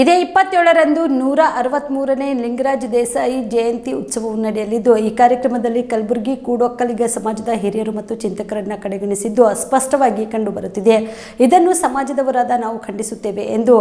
ಇದೇ 27ರಂದು 163ನೇ ಲಿಂಗರಾಜ ದೇಸಾಯಿ ಜಯಂತಿ ಉತ್ಸವವು ನಡೆಯಲಿದ್ದು, ಈ ಕಾರ್ಯಕ್ರಮದಲ್ಲಿ ಕಲಬುರಗಿ ಕೂಡೊಕ್ಕಲಿಗ ಸಮಾಜದ ಹಿರಿಯರು ಮತ್ತು ಚಿಂತಕರನ್ನ ಕಡೆಗಣಿಸಿದ್ದು ಸ್ಪಷ್ಟವಾಗಿ ಕಂಡುಬರುತ್ತಿದೆ. ಇದನ್ನು ಸಮಾಜದವರಾದ ನಾವು ಖಂಡಿಸುತ್ತೇವೆ ಎಂದು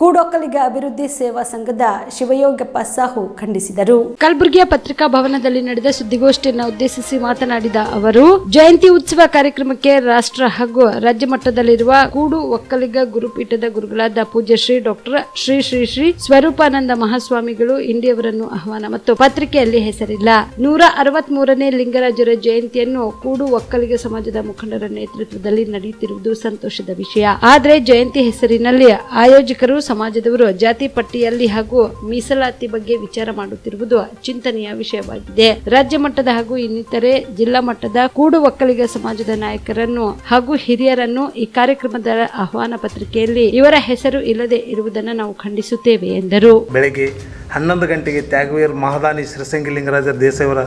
ಕೂಡೊಕ್ಕಲಿಗ ಅಭಿವೃದ್ಧಿ ಸೇವಾ ಸಂಘದ ಶಿವಯೋಗಪ್ಪ ಸಾಹು ಖಂಡಿಸಿದರು. ಕಲಬುರಗಿಯ ಪತ್ರಿಕಾ ಭವನದಲ್ಲಿ ನಡೆದ ಸುದ್ದಿಗೋಷ್ಠಿಯನ್ನು ಉದ್ದೇಶಿಸಿ ಮಾತನಾಡಿದ ಅವರು, ಜಯಂತಿ ಉತ್ಸವ ಕಾರ್ಯಕ್ರಮಕ್ಕೆ ರಾಷ್ಟ್ರ ಹಾಗೂ ರಾಜ್ಯ ಮಟ್ಟದಲ್ಲಿರುವ ಕೂಡು ಒಕ್ಕಲಿಗ ಗುರುಪೀಠದ ಗುರುಗಳಾದ ಪೂಜ್ಯ ಶ್ರೀ ಡಾಕ್ಟರ್ ಶ್ರೀ ಸ್ವರೂಪಾನಂದ ಮಹಾಸ್ವಾಮಿಗಳು ಇಂಡಿಯವರನ್ನು ಆಹ್ವಾನ ಮತ್ತು ಪತ್ರಿಕೆಯಲ್ಲಿ ಹೆಸರಿಲ್ಲ. 163ನೇ ಲಿಂಗರಾಜರ ಜಯಂತಿಯನ್ನು ಕೂಡು ಒಕ್ಕಲಿಗ ಸಮಾಜದ ಮುಖಂಡರ ನೇತೃತ್ವದಲ್ಲಿ ನಡೆಯುತ್ತಿರುವುದು ಸಂತೋಷದ ವಿಷಯ. ಆದರೆ ಜಯಂತಿ ಹೆಸರಿನಲ್ಲಿ ಆಯೋಜಕರು ಸಮಾಜದವರು ಜಾತಿ ಪಟ್ಟಿಯಲ್ಲಿ ಹಾಗೂ ಮೀಸಲಾತಿ ಬಗ್ಗೆ ವಿಚಾರ ಮಾಡುತ್ತಿರುವುದು ಚಿಂತನೆಯ ವಿಷಯವಾಗಿದೆ. ರಾಜ್ಯ ಮಟ್ಟದ ಹಾಗೂ ಇನ್ನಿತರೆ ಜಿಲ್ಲಾ ಮಟ್ಟದ ಕೂಡು ಒಕ್ಕಲಿಗ ಸಮಾಜದ ನಾಯಕರನ್ನು ಹಾಗೂ ಹಿರಿಯರನ್ನು ಈ ಕಾರ್ಯಕ್ರಮದ ಆಹ್ವಾನ ಪತ್ರಿಕೆಯಲ್ಲಿ ಇವರ ಹೆಸರು ಇಲ್ಲದೆ ಇರುವುದನ್ನು ನಾವು ಖಂಡಿಸುತ್ತೇವೆ ಎಂದರು. ಬೆಳಗ್ಗೆ 11 ಗಂಟೆಗೆ ತ್ಯಾಗವೀರ ಮಹಾದಾನಿ ಶ್ರೀಸಂಗಿ ಲಿಂಗರಾಜ ದೇಸಾಯಿಯವರ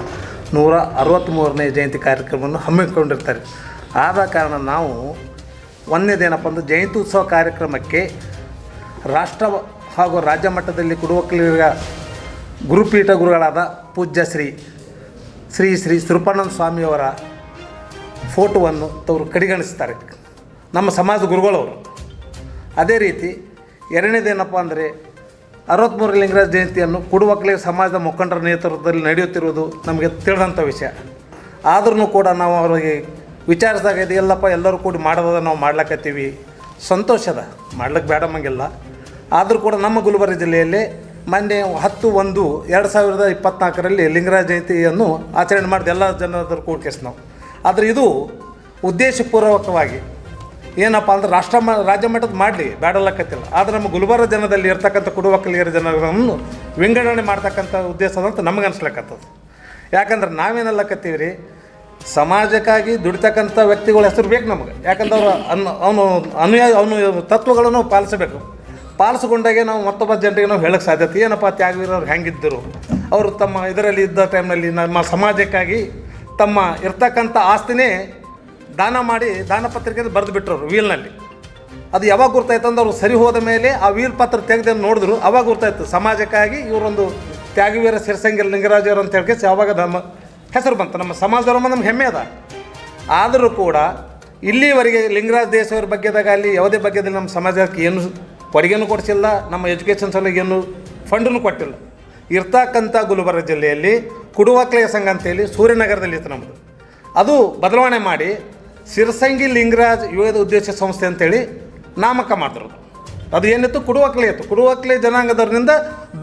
163ನೇ ಜಯಂತಿ ಕಾರ್ಯಕ್ರಮವನ್ನು ಹಮ್ಮಿಕೊಂಡಿರ್ತಾರೆ. ಆದ ಕಾರಣ ನಾವು ಒಂದನೇದೇನಪ್ಪ ಅಂದ್ರೆ ಜಯಂತಿ ಉತ್ಸವ ಕಾರ್ಯಕ್ರಮಕ್ಕೆ ರಾಷ್ಟ್ರ ಹಾಗೂ ರಾಜ್ಯ ಮಟ್ಟದಲ್ಲಿ ಕುಡುವಕ್ಕಲಿಗ ಗುರುಪೀಠ ಗುರುಗಳಾದ ಪೂಜ್ಯ ಶ್ರೀ ಸ್ವರೂಪಾನಂದ ಸ್ವಾಮಿಯವರ ಫೋಟೋವನ್ನು ಅವರು ಕಡೆಗಣಿಸ್ತಾರೆ, ನಮ್ಮ ಸಮಾಜ ಗುರುಗಳವರು. ಅದೇ ರೀತಿ ಎರಡನೇದೇನಪ್ಪ ಅಂದರೆ 63 ಲಿಂಗರಾಜ ಜಯಂತಿಯನ್ನು ಕೂಡುವಕ್ಕಲಿಗ ಸಮಾಜದ ಮುಖಂಡರ ನೇತೃತ್ವದಲ್ಲಿ ನಡೆಯುತ್ತಿರುವುದು ನಮಗೆ ತಿಳಿದಂಥ ವಿಷಯ. ಆದ್ರೂ ಕೂಡ ನಾವು ಅವರಿಗೆ ವಿಚಾರಿಸಿದಾಗ ಇದೆಲ್ಲಪ್ಪ ಎಲ್ಲರೂ ಕೂಡಿ ಮಾಡೋದ ನಾವು ಮಾಡ್ಲಕ್ಕತ್ತೀವಿ, ಸಂತೋಷದ ಮಾಡ್ಲಿಕ್ಕೆ ಬೇಡಮ್ಮಂಗಿಲ್ಲ. ಆದರೂ ಕೂಡ ನಮ್ಮ ಗುಲ್ಬರ್ಗ ಜಿಲ್ಲೆಯಲ್ಲಿ ಮೊನ್ನೆ 10/1/2024 ಲಿಂಗರಾಜ ಜಯಂತಿಯನ್ನು ಆಚರಣೆ ಮಾಡಿದ ಎಲ್ಲ ಜನರ ಕೂಡಿಕೆಸ್ ನಾವು. ಆದರೆ ಇದು ಉದ್ದೇಶಪೂರ್ವಕವಾಗಿ ಏನಪ್ಪ ಅಂದ್ರೆ ರಾಜ್ಯ ಮಟ್ಟದ ಮಾಡಲಿ ಬೇಡಲ್ಲಕ್ಕತ್ತಿಲ್ಲ. ಆದರೆ ನಮ್ಮ ಗುಲ್ಬರ್ಗ ಜನದಲ್ಲಿ ಇರ್ತಕ್ಕಂಥ ಕುಡುವಕ್ಕಲಿಗರ ಜನರನ್ನು ವಿಂಗಡಣೆ ಮಾಡ್ತಕ್ಕಂಥ ಉದ್ದೇಶ ಅಂತ ನಮಗೆ ಅನಿಸ್ಲಿಕ್ಕತ್ತದ. ಯಾಕಂದ್ರೆ ನಾವೇನಲ್ಲಕ್ಕತ್ತೀವಿ ರೀ, ಸಮಾಜಕ್ಕಾಗಿ ದುಡಿತಕ್ಕಂಥ ವ್ಯಕ್ತಿಗಳ ಹೆಸರು ಬೇಕು ನಮಗೆ. ಯಾಕಂದ್ರೆ ಅವನು ತತ್ವಗಳನ್ನು ಪಾಲಿಸಬೇಕು. ಪಾಲಿಸ್ಕೊಂಡಾಗೆ ನಾವು ಮತ್ತೊಬ್ಬ ಜನರಿಗೆ ನಾವು ಹೇಳೋಕ್ಕೆ ಸಾಧ್ಯತೆ. ಏನಪ್ಪ ತ್ಯಾಗವೀರವ್ರು ಹೆಂಗಿದ್ದರು, ಅವರು ತಮ್ಮ ಇದರಲ್ಲಿ ಇದ್ದ ಟೈಮ್ನಲ್ಲಿ ನಮ್ಮ ಸಮಾಜಕ್ಕಾಗಿ ತಮ್ಮ ಇರ್ತಕ್ಕಂಥ ಆಸ್ತಿನೇ ದಾನ ಮಾಡಿ ದಾನ ಪತ್ರಿಕೆಯಲ್ಲಿ ಬರೆದು ಬಿಟ್ಟರು ವೀಲ್ನಲ್ಲಿ. ಅದು ಯಾವಾಗ ಗುರ್ತಾಯ್ತು ಅಂದ್ರೆ ಅವರು ಸರಿ ಹೋದ ಮೇಲೆ ಆ ವೀಲ್ ಪತ್ರ ತೆಗೆದು ನೋಡಿದ್ರು, ಅವಾಗ ಗುರ್ತಾಯ್ತು ಸಮಾಜಕ್ಕಾಗಿ ಇವರೊಂದು ತ್ಯಾಗವೀರ ಶ್ರೀಸಂಗಿ ಲಿಂಗರಾಜರು ಅಂತ ಹೇಳಿ ಯಾವಾಗ ನಮ್ಮ ಹೆಸರು ಬಂತು. ನಮ್ಮ ಸಮಾಜದವ್ರ ನಮ್ಗೆ ಹೆಮ್ಮೆ ಅದ. ಆದರೂ ಕೂಡ ಇಲ್ಲಿವರೆಗೆ ಲಿಂಗರಾಜ ದೇಸಾಯಿಯವ್ರ ಬಗ್ಗೆದಾಗ ಅಲ್ಲಿ ಯಾವುದೇ ಬಗ್ಗೆದಲ್ಲಿ ನಮ್ಮ ಸಮಾಜಕ್ಕೆ ಏನು ಕೊಡುಗೆನೂ ಕೊಡಿಸಿಲ್ಲ, ನಮ್ಮ ಎಜುಕೇಷನ್ ಸಲುವಾಗಿ ಏನು ಫಂಡನ್ನು ಕೊಟ್ಟಿಲ್ಲ. ಇರ್ತಕ್ಕಂಥ ಗುಲ್ಬರ್ಗ ಜಿಲ್ಲೆಯಲ್ಲಿ ಕುಡುವಕ್ಕಲಿಗ ಸಂಘ ಅಂತೇಳಿ ಸೂರ್ಯನಗರದಲ್ಲಿ ಇತ್ತು ನಮ್ಮದು. ಅದು ಬದಲಾವಣೆ ಮಾಡಿ ಶಿರಸಂಗಿ ಲಿಂಗರಾಜ್ ಯುವ ಉದ್ದೇಶ ಸಂಸ್ಥೆ ಅಂತೇಳಿ ನಾಮಕ ಮಾಡಿದ್ರು. ಅದು ಏನಿತ್ತು, ಕುಡುವಕ್ಕಲಿಗ ಇತ್ತು. ಕುಡುವಕ್ಕಲಿಗ ಜನಾಂಗದವ್ರಿಂದ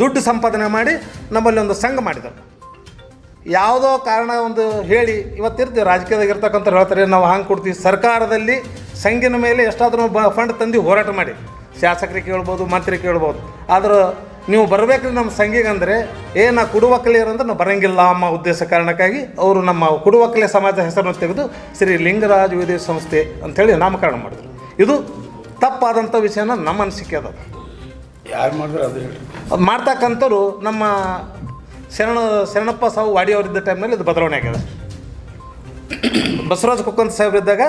ದುಡ್ಡು ಸಂಪಾದನೆ ಮಾಡಿ ನಮ್ಮಲ್ಲಿ ಒಂದು ಸಂಘ ಮಾಡಿದರು. ಯಾವುದೋ ಕಾರಣ ಒಂದು ಹೇಳಿ ಇವತ್ತಿರ್ತೀವಿ ರಾಜಕೀಯದಾಗ ಇರ್ತಕ್ಕಂಥ ಹೇಳ್ತಾರೆ ನಾವು ಹಂಗೆ ಕೊಡ್ತೀವಿ. ಸರ್ಕಾರದಲ್ಲಿ ಸಂಘಿನ ಮೇಲೆ ಎಷ್ಟಾದರೂ ಫಂಡ್ ತಂದು ಹೋರಾಟ ಮಾಡಿ ಶಾಸಕರಿಗೆ ಕೇಳ್ಬೋದು, ಮಂತ್ರಿಗೆ ಕೇಳ್ಬೋದು. ಆದ್ರೆ ನೀವು ಬರಬೇಕ್ರಿ ನಮ್ಮ ಸಂಘಿಗೆ ಅಂದರೆ ನಾ ಕುಡುವಕ್ಕಲಿಗರಂದ್ರೆ ನಾವು ಬರೋಂಗಿಲ್ಲ ಅನ್ನೋ ಉದ್ದೇಶ ಕಾರಣಕ್ಕಾಗಿ ಅವರು ನಮ್ಮ ಕುಡುವಕ್ಕಲಿಗ ಸಮಾಜ ಹೆಸರನ್ನು ತೆಗೆದು ಶ್ರೀ ಲಿಂಗರಾಜ ಯುವ ಸಂಸ್ಥೆ ಅಂಥೇಳಿ ನಾಮಕರಣ ಮಾಡಿದ್ರು. ಇದು ತಪ್ಪಾದಂಥ ವಿಷಯನ ನಮ್ಮ ಅನಿಸಿಕೆ ಅದ. ಯಾರು ಮಾಡಿದ್ರು ಅದು ಅದು ಮಾಡ್ತಕ್ಕಂಥವ್ರು ನಮ್ಮ ಶರಣಪ್ಪ ಸಾವು ವಾಡಿಯವರಿದ್ದ ಟೈಮ್ನಲ್ಲಿ ಇದು ಬದಲಾವಣೆ ಆಗ್ಯದ. ಬಸವರಾಜ ಕುಕ್ಕಂತ ಸಾಹೇಬ್ರಿದ್ದಾಗ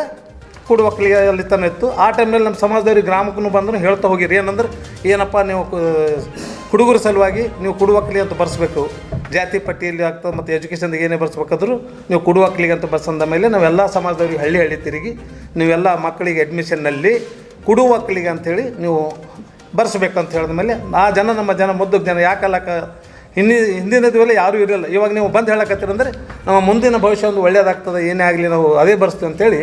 ಕೂಡುವಕ್ಕಲಿಗ ಅಲ್ಲಿ ತನ ಇತ್ತು. ಆ ಟೈಮ್ನಲ್ಲಿ ನಮ್ಮ ಸಮಾಜದವ್ರಿಗೆ ಗ್ರಾಮಕ್ಕೂ ಬಂದರೂ ಹೇಳ್ತಾ ಹೋಗಿರಿ ಏನಂದ್ರೆ, ಏನಪ್ಪ ನೀವು ಹುಡುಗರ ಸಲುವಾಗಿ ನೀವು ಕುಡುವಕ್ಕಲಿಗ ಅಂತ ಬರ್ಸ್ಬೇಕು, ಜಾತಿ ಪಟ್ಟಿಯಲ್ಲಿ ಆಗ್ತದೆ ಮತ್ತು ಎಜುಕೇಷನ್ದಾಗ ಏನೇ ಬರ್ಸ್ಬೇಕಾದ್ರೂ ನೀವು ಕುಡುವಕ್ಕಲಿಗ ಅಂತ ಬರ್ಸಂದ ಮೇಲೆ ನಾವೆಲ್ಲ ಸಮಾಜದವ್ರಿಗೆ ಹಳ್ಳಿ ತಿರುಗಿ ನೀವೆಲ್ಲ ಮಕ್ಕಳಿಗೆ ಅಡ್ಮಿಷನ್ನಲ್ಲಿ ಕುಡುವಕ್ಕಲಿಗ ಅಂಥೇಳಿ ನೀವು ಬರ್ಸ್ಬೇಕಂತ ಹೇಳಿದ ಮೇಲೆ ಆ ಜನ ನಮ್ಮ ಜನ ಮುದ್ದಕ್ಕೆ ಜನ ಯಾಕಲ್ಲಕ್ಕ ಹಿಂದಿನ ದಿವಲ್ಲ ಯಾರೂ ಇರಲಿಲ್ಲ. ಇವಾಗ ನೀವು ಬಂದು ಹೇಳಕತ್ತೀರಂದರೆ ನಮ್ಮ ಮುಂದಿನ ಭವಿಷ್ಯ ಒಂದು ಒಳ್ಳೆಯದಾಗ್ತದೆ, ಏನೇ ಆಗಲಿ ನಾವು ಅದೇ ಬರ್ಸ್ತೀವಿ ಅಂತೇಳಿ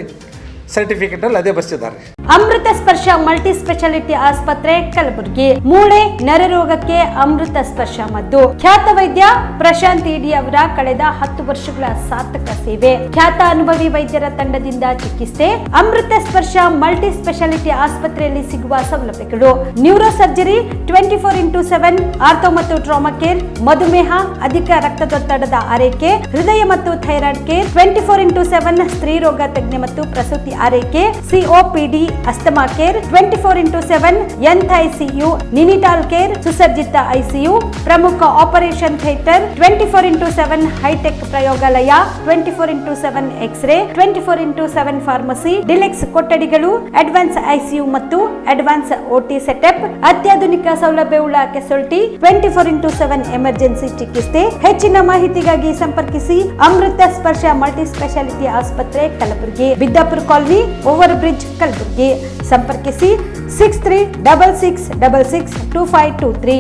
ಸರ್ಟಿಫಿಕೇಟಲ್ಲಿ ಅದೇ ಬರ್ಸಿದ್ದಾರೆ. ಅಮೃತ ಸ್ಪರ್ಶ ಮಲ್ಟಿ ಸ್ಪೆಷಾಲಿಟಿ ಆಸ್ಪತ್ರೆ ಕಲಬುರಗಿ. ಮೂಳೆ ನರರೋಗಕ್ಕೆ ಅಮೃತ ಸ್ಪರ್ಶ ಮದ್ದು. ಖ್ಯಾತ ವೈದ್ಯ ಪ್ರಶಾಂತ್ ಇಡಿ ಅವರ ಕಳೆದ 10 ವರ್ಷಗಳ ಸಾರ್ಥಕ ಸೇವೆ. ಖ್ಯಾತ ಅನುಭವಿ ವೈದ್ಯರ ತಂಡದಿಂದ ಚಿಕಿತ್ಸೆ. ಅಮೃತ ಸ್ಪರ್ಶ ಮಲ್ಟಿ ಸ್ಪೆಷಾಲಿಟಿ ಆಸ್ಪತ್ರೆಯಲ್ಲಿ ಸಿಗುವ ಸೌಲಭ್ಯಗಳು: ನ್ಯೂರೋ ಸರ್ಜರಿ 24x7, ಆರ್ಥೋ ಮತ್ತು ಟ್ರಾಮಾ ಕೇರ್, ಮಧುಮೇಹ, ಅಧಿಕ ರಕ್ತದೊತ್ತಡದ ಆರೈಕೆ, ಹೃದಯ ಮತ್ತು ಥೈರಾಯ್ಡ್ ಕೇರ್, 24x7 ಸ್ತ್ರೀ ರೋಗ ತಜ್ಞ ಮತ್ತು ಪ್ರಸೂತಿ ಆರೈಕೆ, COPD ಅಸ್ತಮಾ ಕೇರ್ 24/7, ಎಂತ್ ಐಸಿಯು, ನಿನಿಟಾಲ್ ಕೇರ್, ಸುಸಜ್ಜಿತ ಐಸಿಯು, ಪ್ರಮುಖ ಆಪರೇಷನ್ ಥಿಯೇಟರ್, 24/7 ಹೈಟೆಕ್ ಪ್ರಯೋಗಾಲಯ, 24/7 ಎಕ್ಸ್ರೇ, 24/7 ಫಾರ್ಮಸಿ, ಡಿಲೆಕ್ಸ್ ಕೊಠಡಿಗಳು, ಅಡ್ವಾನ್ಸ್ ಐಸಿಯು ಮತ್ತು ಅಡ್ವಾನ್ಸ್ ಓಟಿ ಸೆಟಪ್, ಅತ್ಯಾಧುನಿಕ ಸೌಲಭ್ಯವುಳ್ಳ ಕೆಸೊಲ್ಟಿ, 24/7 ಎಮರ್ಜೆನ್ಸಿ ಚಿಕಿತ್ಸೆ. ಹೆಚ್ಚಿನ ಮಾಹಿತಿಗಾಗಿ ಸಂಪರ್ಕಿಸಿ ಅಮೃತ ಸ್ಪರ್ಶ ಮಲ್ಟಿ ಸ್ಪೆಷಾಲಿಟಿ ಆಸ್ಪತ್ರೆ, Kalaburagi, Biddapura colony, over bridge, Kalaburagi. ಸಂಪರ್ಕಿಸಿ 6366662523.